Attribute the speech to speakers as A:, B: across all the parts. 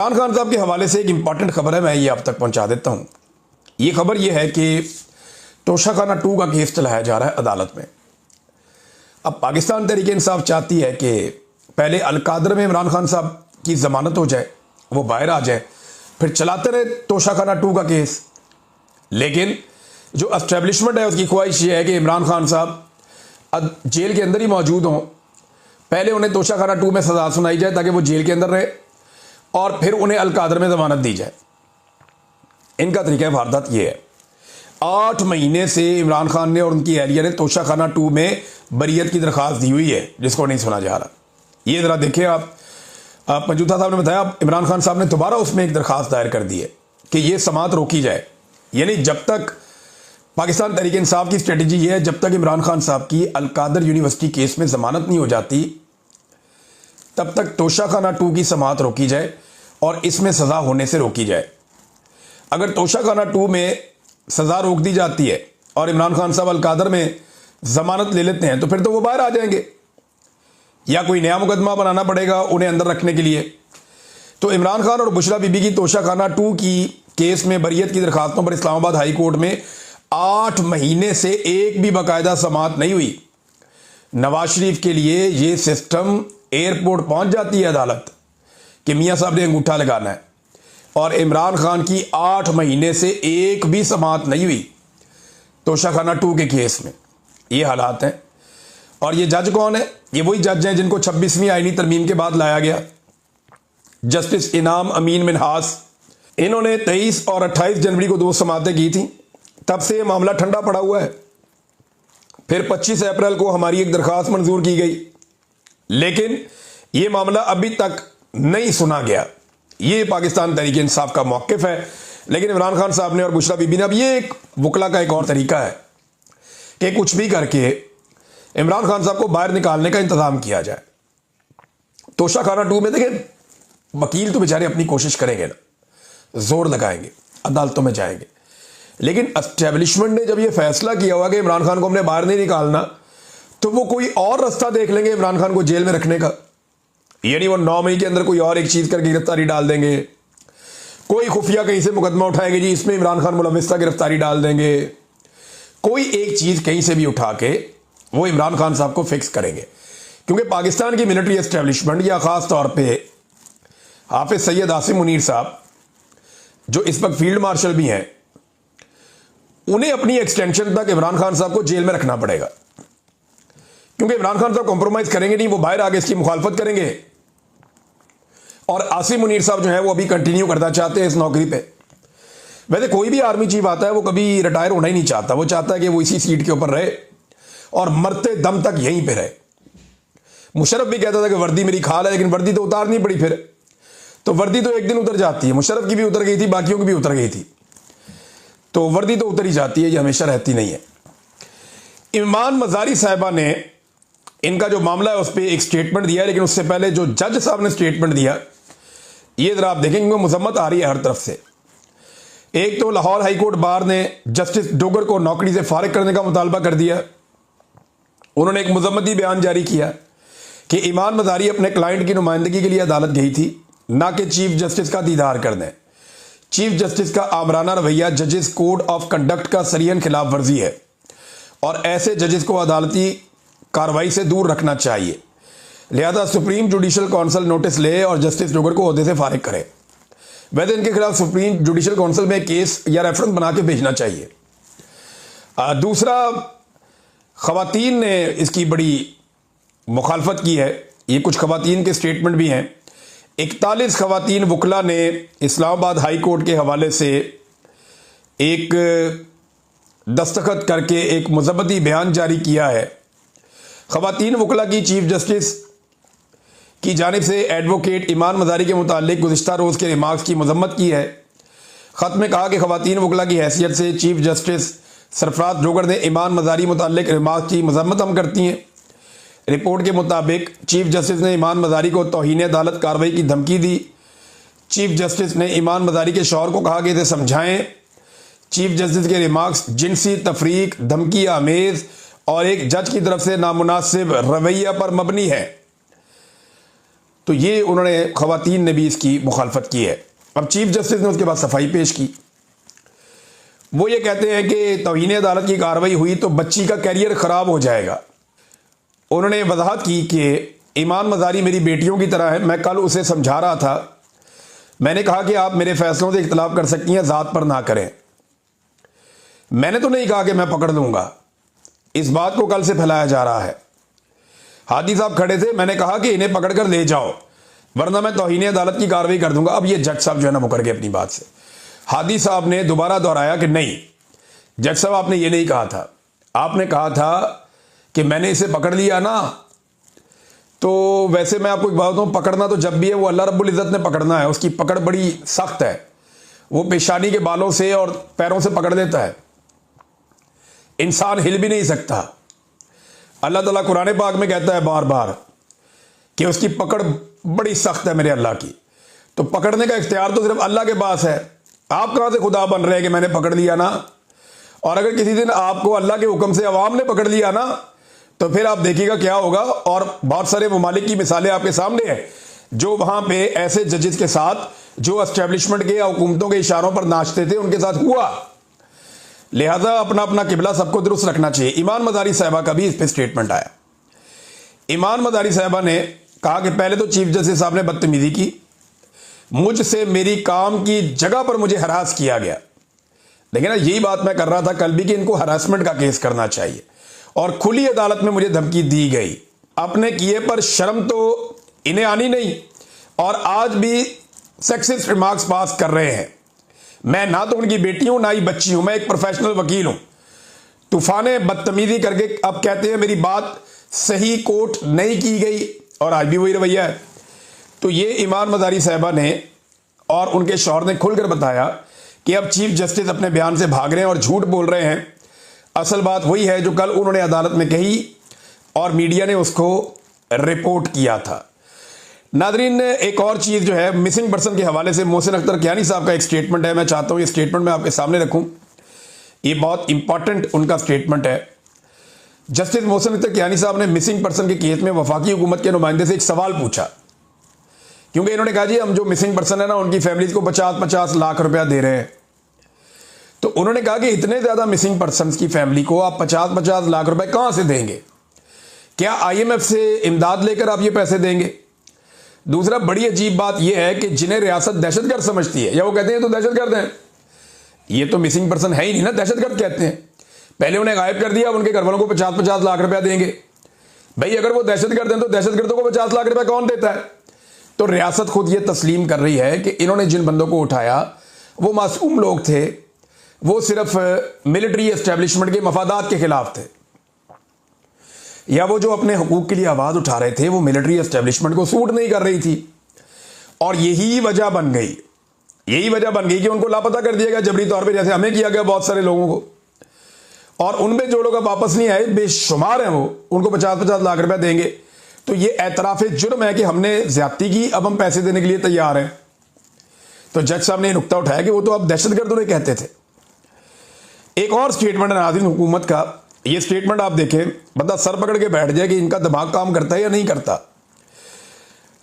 A: इमरान खान साहब के हवाले से एक इंपॉर्टेंट खबर है, मैं ये आप तक पहुंचा देता हूं। ये खबर ये है कि तोशाखाना 2 का केस चलाया जा रहा है अदालत में। अब पाकिस्तान तहरीक इंसाफ चाहती है कि पहले अलकादर में इमरान खान साहब की जमानत हो जाए, वो बाहर आ जाए, फिर चलाते रहे तोशाखाना 2 का केस। लेकिन जो एस्टेब्लिशमेंट है उसकी ख्वाहिश ये है कि इमरान खान साहब जेल के अंदर ही मौजूद हों, पहले उन्हें तोशाखाना 2 में सजा सुनाई जाए ताकि वो जेल के अंदर रहे और फिर उन्हें अलकादर में जमानत दी जाए। इनका तरीका वारदात ये है। 8 महीने से इमरान खान ने और उनकी एहलिया ने तोशाखाना 2 में बरियत की दरखास्त दी हुई है, जिसको नहीं सुना जा रहा। ये जरा देखिए आप पंजूथा साहब ने बताया इमरान खान साहब ने दोबारा उसमें एक दरखास्त दायर कर दी है कि ये समात रोकी जाए। यानी जब तक पाकिस्तान तहरीक इंसाफ की स्ट्रेटजी ये है, जब तक इमरान खान साहब की अलकादर यूनिवर्सिटी केस में जमानत नहीं हो जाती तब तक तोशाखाना 2 की समात रोकी जाए और इसमें सजा होने से रोकी जाए। अगर तोशाखाना 2 में सजा रोक दी जाती है और इमरान खान साहब अलकादर में जमानत ले लेते हैं तो फिर तो वो बाहर आ जाएंगे, या कोई नया मुकदमा बनाना पड़ेगा उन्हें अंदर रखने के लिए। तो इमरान खान और बुशरा बीबी की तोशाखाना 2 की केस में बरियत की दरखास्तों पर इस्लामाबाद हाई कोर्ट में 8 महीने से एक भी बाकायदा समात नहीं हुई। नवाज शरीफ के लिए ये सिस्टम एयरपोर्ट पहुंच जाती है अदालत कि मियां साहब ने अंगूठा लगाना है, और इमरान खान की 8 महीने से एक भी समात नहीं हुई तोशाखाना 2 के केस में। ये हालात हैं। और ये जज कौन है? ये वही जज हैं जिनको 26वीं आईनी तरमीम के बाद लाया गया, जस्टिस इनाम अमीन मिनहास। इन्होंने 23 और 28 जनवरी को 2 समातें की थी। तब से ये मामला ठंडा पड़ा हुआ है। फिर 25 अप्रैल को हमारी एक दरखास्त मंजूर की गई, लेकिन यह मामला अभी तक नहीं सुना गया। ये पाकिस्तान तहरीक इंसाफ का मौक़िफ़ है। लेकिन इमरान खान साहब ने और बुशरा बीबी ने अब ये एक वकला का एक और तरीका है कि कुछ भी करके इमरान खान साहब को बाहर निकालने का इंतजाम किया जाए। तोशाखाना 2 में देखें, वकील तो बेचारे अपनी कोशिश करेंगे ना, जोर लगाएंगे, अदालतों में जाएंगे, लेकिन एस्टेब्लिशमेंट ने जब यह फैसला किया हुआ कि इमरान खान को हमने बाहर नहीं निकालना, तो वो कोई और रास्ता देख लेंगे इमरान खान को जेल में रखने का। यानी वो 9 मई के अंदर कोई और एक चीज करके गिरफ्तारी डाल देंगे, कोई खुफिया कहीं से मुकदमा उठाएंगे जी इसमें इमरान खान मुलविस था, गिरफ्तारी डाल देंगे। कोई एक चीज कहीं से भी उठा के वो इमरान खान साहब को फिक्स करेंगे। क्योंकि पाकिस्तान की मिलिट्री एस्टेब्लिशमेंट या खास तौर पर हाफिज सैयद आसिम मुनीर साहब जो इस वक्त फील्ड मार्शल भी हैं, उन्हें अपनी एक्सटेंशन तक इमरान खान साहब को जेल में रखना पड़ेगा। क्योंकि इमरान खान साहब कॉम्प्रोमाइज करेंगे नहीं, वो बाहर आगे इसकी मुखालफत करेंगे। और आसिम मुनीर साहब जो है वो अभी कंटिन्यू करना चाहते हैं इस नौकरी पे। वैसे कोई भी आर्मी चीफ आता है वो कभी रिटायर होना ही नहीं चाहता, वो चाहता है कि वो इसी सीट के ऊपर रहे और मरते दम तक यहीं पे रहे। मुशर्रफ भी कहता था कि वर्दी मेरी खाल है, लेकिन वर्दी तो उतारनी पड़ी फिर। तो वर्दी तो एक दिन उतर जाती है, मुशर्रफ की भी उतर गई थी, बाकियों की भी उतर गई थी, तो वर्दी तो उतर ही जाती है, ये हमेशा रहती नहीं है। ईमान मजारी साहिबा ने इनका जो मामला है उस पर एक स्टेटमेंट दिया है, लेकिन उससे पहले जो जज साहब ने स्टेटमेंट दिया ये जरा आप देखेंगे, मुजम्मत आ रही है हर तरफ से। एक तो लाहौर हाईकोर्ट बार ने जस्टिस डोगर को नौकरी से फारिग करने का मुतालबा कर दिया। उन्होंने एक मुजम्मती बयान जारी किया कि ईमान मजारी अपने क्लाइंट की नुमाइंदगी के लिए अदालत गई थी, ना कि चीफ जस्टिस का दीदार करने। चीफ जस्टिस का आमराना रवैया जजेस कोड ऑफ कंडक्ट का सरियन खिलाफ वर्जी है और ऐसे जजेस को अदालती कार्रवाई से दूर रखना चाहिए। लिहाजा सुप्रीम जुडिशल काउंसिल नोटिस ले और जस्टिस डोगर को ओहदे से फारिग करे। वैसे इनके खिलाफ सुप्रीम जुडिशल काउंसिल में केस या रेफरेंस बना के भेजना चाहिए। दूसरा, खवातीन ने इसकी बड़ी मुखालफत की है। ये कुछ खवातीन के स्टेटमेंट भी हैं। 41 खवातीन वकला ने इस्लामाबाद हाई कोर्ट के हवाले से एक दस्तखत करके एक मुजम्मती बयान जारी किया है। खवातीन वकला की चीफ जस्टिस की जानिब से एडवोकेट ईमान मजारी के मुतालिक गुज़िश्ता रोज़ के रिमार्क्स की मजम्मत की है। ख़त में कहा कि खवातीन वकला की हैसियत से चीफ जस्टिस सरफराज डोगर ने ईमान मजारी मुतालिक रिमार्क्स की मजम्मत हम करती हैं। रिपोर्ट के मुताबिक चीफ जस्टिस ने ईमान मजारी को तौहीन अदालत कार्रवाई की धमकी दी। चीफ जस्टिस ने ईमान मजारी के शौहर को कहा कि इसे समझाएं। चीफ जस्टिस के रिमार्क्स जिनसी तफरीक, धमकी आमेज और एक जज की तरफ से नामुनासिब रवैया पर मबनी है। तो ये उन्होंने ख़वातीन ने भी इसकी मुखालफत की है। अब चीफ जस्टिस ने उसके बाद सफाई पेश की। वो ये कहते हैं कि तौहीन अदालत की कार्रवाई हुई तो बच्ची का कैरियर ख़राब हो जाएगा। उन्होंने वजाहत की कि ईमान मज़ारी मेरी बेटियों की तरह है, मैं कल उसे समझा रहा था, मैंने कहा कि आप मेरे फैसलों से इख्तलाफ कर सकती हैं, ज़ात पर ना करें। मैंने तो नहीं कहा कि मैं पकड़ लूँगा, इस बात को कल से फैलाया जा रहा है। हादी साहब खड़े थे, मैंने कहा कि इन्हें पकड़ कर ले जाओ वरना मैं तौहीन अदालत की कार्रवाई कर दूंगा। अब ये जज साहब जो है ना मुकर गए अपनी बात से। हादी साहब ने दोबारा दोहराया कि नहीं जज साहब, आपने ये नहीं कहा था, आपने कहा था कि मैंने इसे पकड़ लिया ना, तो वैसे मैं आपको एक बात बताऊं, पकड़ना तो जब भी है वो अल्लाह रब्बुल इज़्ज़त ने पकड़ना है, उसकी पकड़ बड़ी सख्त है, वो पेशानी के बालों से और पैरों से पकड़ लेता है, इंसान हिल भी नहीं सकता। अल्लाह ताला कुरान पाक में कहता है बार बार कि उसकी पकड़ बड़ी सख्त है मेरे अल्लाह की। तो पकड़ने का इख्तियार तो सिर्फ अल्लाह के पास है। आप कहां से खुदा बन रहे हैं कि मैंने पकड़ लिया ना। और अगर किसी दिन आपको अल्लाह के हुक्म से अवाम ने पकड़ लिया ना, तो फिर आप देखिएगा क्या होगा। और बहुत सारे ममालिक की मिसालें आपके सामने हैं जो वहां पे ऐसे जजेस के साथ जो एस्टेब्लिशमेंट के या हुकूमतों के इशारों पर नाचते थे उनके साथ हुआ। लिहाजा अपना अपना किबला सबको दुरुस्त रखना चाहिए। ईमान मज़ारी साहिबा का भी इस पर स्टेटमेंट आया। ईमान मज़ारी साहिबा ने कहा कि पहले तो चीफ जस्टिस साहब ने बदतमीजी की, मुझसे मेरी काम की जगह पर मुझे हरास किया गया। लेकिन ना यही बात मैं कर रहा था कल भी कि इनको हरासमेंट का केस करना चाहिए। और खुली अदालत में मुझे धमकी दी गई, अपने किए पर शर्म तो इन्हें आनी नहीं और आज भी सेक्सिस्ट रिमार्क्स पास कर रहे हैं। मैं ना तो उनकी बेटी हूं ना ही बच्ची हूं, मैं एक प्रोफेशनल वकील हूं। तूफाने बदतमीजी करके अब कहते हैं मेरी बात सही कोट नहीं की गई और आज भी वही रवैया है। तो ये ईमान मज़ारी साहिबा ने और उनके शौहर ने खुलकर बताया कि अब चीफ जस्टिस अपने बयान से भाग रहे हैं और झूठ बोल रहे हैं। असल बात वही है जो कल उन्होंने अदालत में कही और मीडिया ने उसको रिपोर्ट किया था। नादरीन, एक और चीज़ जो है मिसिंग पर्सन के हवाले से मोहसिन अख्तर कियानी साहब का एक स्टेटमेंट है, मैं चाहता हूँ ये स्टेटमेंट मैं आपके सामने रखूँ। ये बहुत इंपॉर्टेंट उनका स्टेटमेंट है। जस्टिस मोहसिन अख्तर कियानी साहब ने मिसिंग पर्सन के केस में वफाकी हुकूमत के नुमाइंदे से एक सवाल पूछा, क्योंकि इन्होंने कहा जी हम जो मिसिंग पर्सन है ना उनकी फैमिलीज को 50-50 लाख रुपया दे रहे हैं। तो उन्होंने कहा कि इतने ज़्यादा मिसिंग पर्सन की फैमिली को आप 50-50 लाख रुपए कहाँ से देंगे? क्या IMF से इमदाद लेकर आप ये पैसे देंगे? दूसरा, बड़ी अजीब बात यह है कि जिन्हें रियासत दहशतगर्द समझती है या वो कहते हैं तो दहशतगर्द हैं, ये तो मिसिंग पर्सन है ही नहीं ना, दहशतगर्द कहते हैं। पहले उन्हें गायब कर दिया, उनके घर वालों को 50-50 लाख रुपया देंगे। भाई अगर वो दहशतगर्द हैं तो दहशतगर्दों को 50 लाख रुपया कौन देता है? तो रियासत खुद ये तस्लीम कर रही है कि इन्होंने जिन बंदों को उठाया वो मासूम लोग थे, वो सिर्फ मिलिट्री एस्टेब्लिशमेंट के मफादात के खिलाफ थे, या वो जो अपने हुकूक के लिए आवाज़ उठा रहे थे वो मिलिट्री एस्टेब्लिशमेंट को सूट नहीं कर रही थी। और यही वजह बन गई कि उनको लापता कर दिया गया जबरी तौर पे, जैसे हमें किया गया बहुत सारे लोगों को। और उनमें जो लोग अब वापस नहीं आए बेशुमार हैं, वो उनको 50-50 लाख रुपए देंगे। तो ये एतराफ़ जुर्म है कि हमने ज्यादती की, अब हम पैसे देने के लिए तैयार हैं। तो जज साहब ने नुक्ता उठाया कि वो तो अब दहशतगर्द उन्हें कहते थे। एक और स्टेटमेंट है नाज़रीन हुकूमत का, ये स्टेटमेंट आप देखें, बंदा सर पकड़ के बैठ जाए कि इनका दिमाग काम करता है या नहीं करता।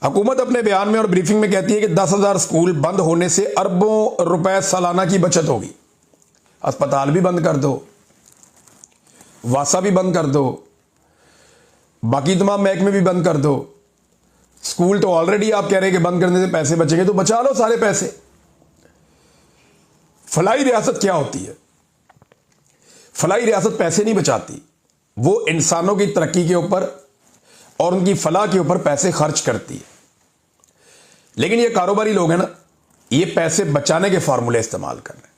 A: हुकूमत अपने बयान में और ब्रीफिंग में कहती है कि 10,000 स्कूल बंद होने से अरबों रुपए सालाना की बचत होगी। अस्पताल भी बंद कर दो, वासा भी बंद कर दो, बाकी तमाम महकमे भी बंद कर दो। स्कूल तो ऑलरेडी आप कह रहे हैं कि बंद करने से पैसे बचेंगे, तो बचा लो सारे पैसे। फलाई रियासत क्या होती है? फलाई रियासत पैसे नहीं बचाती, वो इंसानों की तरक्की के ऊपर और उनकी फलाह के ऊपर पैसे खर्च करती है। लेकिन ये कारोबारी लोग हैं ना, ये पैसे बचाने के फार्मूले इस्तेमाल कर रहे हैं।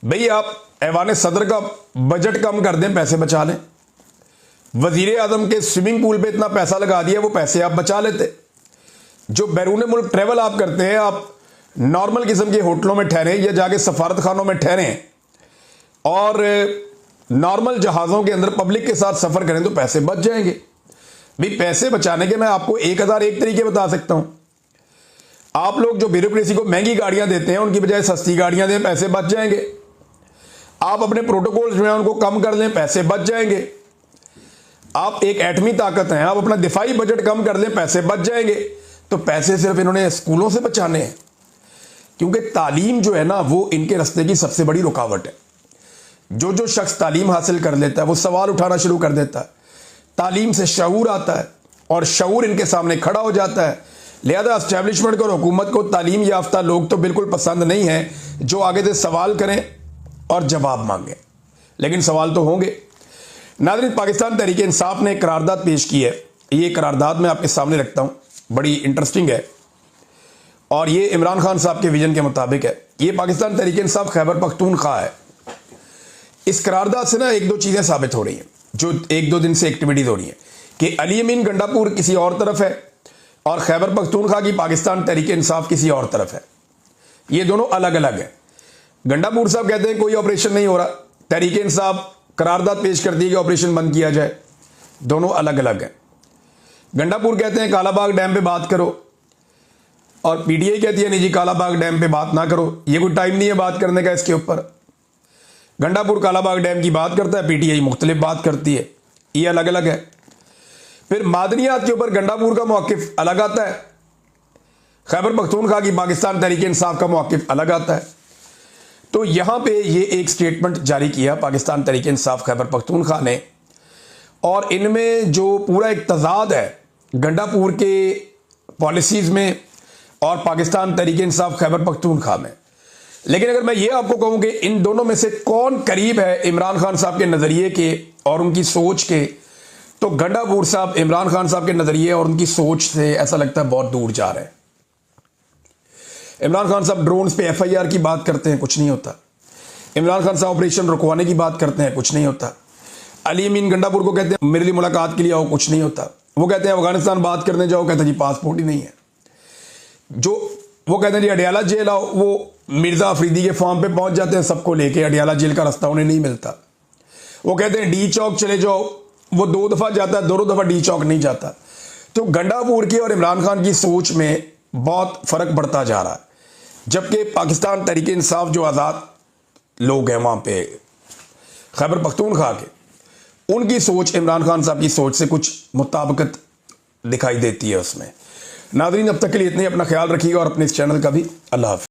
A: भाई आप ऐवान सदर का बजट कम कर दें, पैसे बचा लें। वजीर आजम के स्विमिंग पूल पे इतना पैसा लगा दिया, वो पैसे आप बचा लेते। जो बैरून मुल्क ट्रेवल आप करते हैं, आप नॉर्मल किस्म के होटलों में ठहरे या जाके सफारत खानों में ठहरें और नॉर्मल जहाज़ों के अंदर पब्लिक के साथ सफ़र करें तो पैसे बच जाएंगे। भाई पैसे बचाने के मैं आपको 1001 तरीके बता सकता हूं। आप लोग जो ब्यूरोक्रेसी को महंगी गाड़ियां देते हैं उनकी बजाय सस्ती गाड़ियां दें, पैसे बच जाएंगे। आप अपने प्रोटोकॉल जो है उनको कम कर लें, पैसे बच जाएंगे। आप एक एटमी ताकत हैं, आप अपना दिफाई बजट कम कर लें, पैसे बच जाएंगे। तो पैसे सिर्फ इन्होंने स्कूलों से बचाने हैं, क्योंकि तालीम जो है ना वो इनके रास्ते की सबसे बड़ी रुकावट है। जो जो शख्स तालीम हासिल कर लेता है वो सवाल उठाना शुरू कर देता है, तालीम से शऊर आता है और शऊर इनके सामने खड़ा हो जाता है। लिहाजा एस्टैब्लिशमेंट को और हुकूमत को तालीम याफ्ता लोग तो बिल्कुल पसंद नहीं हैं जो आगे से सवाल करें और जवाब मांगें, लेकिन सवाल तो होंगे। नाज़रीन, पाकिस्तान तहरीक इंसाफ ने एक करारदाद पेश की है। ये करारदाद मैं आपके सामने रखता हूँ, बड़ी इंटरेस्टिंग है और ये इमरान खान साहब के विजन के मुताबिक है। ये पाकिस्तान तहरीक इंसाफ खैबर पख्तूनख्वा है। इस करारदाद से ना एक दो चीज़ें साबित हो रही हैं, जो एक दो दिन से एक्टिविटीज़ हो रही हैं कि अली अमीन गंडापुर किसी और तरफ है और खैबर पख्तूनख्वा की पाकिस्तान तहरीक इंसाफ किसी और तरफ है। ये दोनों अलग अलग हैं। गंडापुर साहब कहते हैं कोई ऑपरेशन नहीं हो रहा, तहरीक इंसाफ करारदाद पेश करती है कि ऑपरेशन बंद किया जाए। दोनों अलग अलग हैं। गंडापुर कहते हैं कालाबाग डैम पे बात करो और पीटीआई कहती है नहीं जी कालाबाग डैम पे बात ना करो, ये कोई टाइम नहीं है बात करने का इसके ऊपर। गंडापुर कालाबाग डैम की बात करता है, पीटीआई मुख्तलिफ बात करती है, ये अलग अलग है। फिर मादनियात के ऊपर गंडापुर का मौक़िफ़ अलग आता है, खैबर पख्तूनख्वा की पाकिस्तान तहरीक इंसाफ का मौक़िफ़ अलग आता है। तो यहाँ पे ये एक स्टेटमेंट जारी किया पाकिस्तान तहरीक इंसाफ खैबर पख्तूनख्वा ने, और इनमें जो पूरा एक तज़ाद है गंडापुर के पॉलिसीज़ में और पाकिस्तान तहरीक इंसाफ खैबर पख्तूनख्वा में। लेकिन अगर मैं ये आपको कहूँ कि इन दोनों में से कौन करीब है इमरान खान साहब के नज़रिए के और उनकी सोच के, तो गंडापुर साहब इमरान खान साहब के नज़रिए और उनकी सोच से ऐसा लगता है बहुत दूर जा रहे हैं। इमरान खान साहब ड्रोन्स पे एफआईआर की बात करते हैं, कुछ नहीं होता। इमरान खान साहब ऑपरेशन रुकवाने की बात करते हैं, कुछ नहीं होता। अली अमीन गंडापुर को कहते हैं मेरे लिए मुलाकात के लिए आओ, कुछ नहीं होता। वो कहते हैं अफगानिस्तान बात करने जाओ, कहते हैं जी पासपोर्ट ही नहीं है। जो वो कहते हैं जी अडियाला जेल आओ, वो मिर्ज़ा अफरीदी के फॉर्म पे पहुंच जाते हैं सबको लेके, अडियाला जेल का रास्ता उन्हें नहीं मिलता। वो कहते हैं डी चौक चले जाओ, वो 2 दफ़ा जाता है, दोनों दफ़ा डी चौक नहीं जाता। तो गंडापुर की और इमरान खान की सोच में बहुत फ़र्क पड़ता जा रहा है, जबकि पाकिस्तान तहरीक इंसाफ जो आज़ाद लोग हैं वहाँ पे खैबर पख्तूनख्वा के, उनकी सोच इमरान खान साहब की सोच से कुछ मुताबिकत दिखाई देती है उसमें। नाज़रीन, अब तक के लिए इतने, अपना ख्याल रखिएगा और अपने इस चैनल का भी। अल्लाह हाफ़िज़।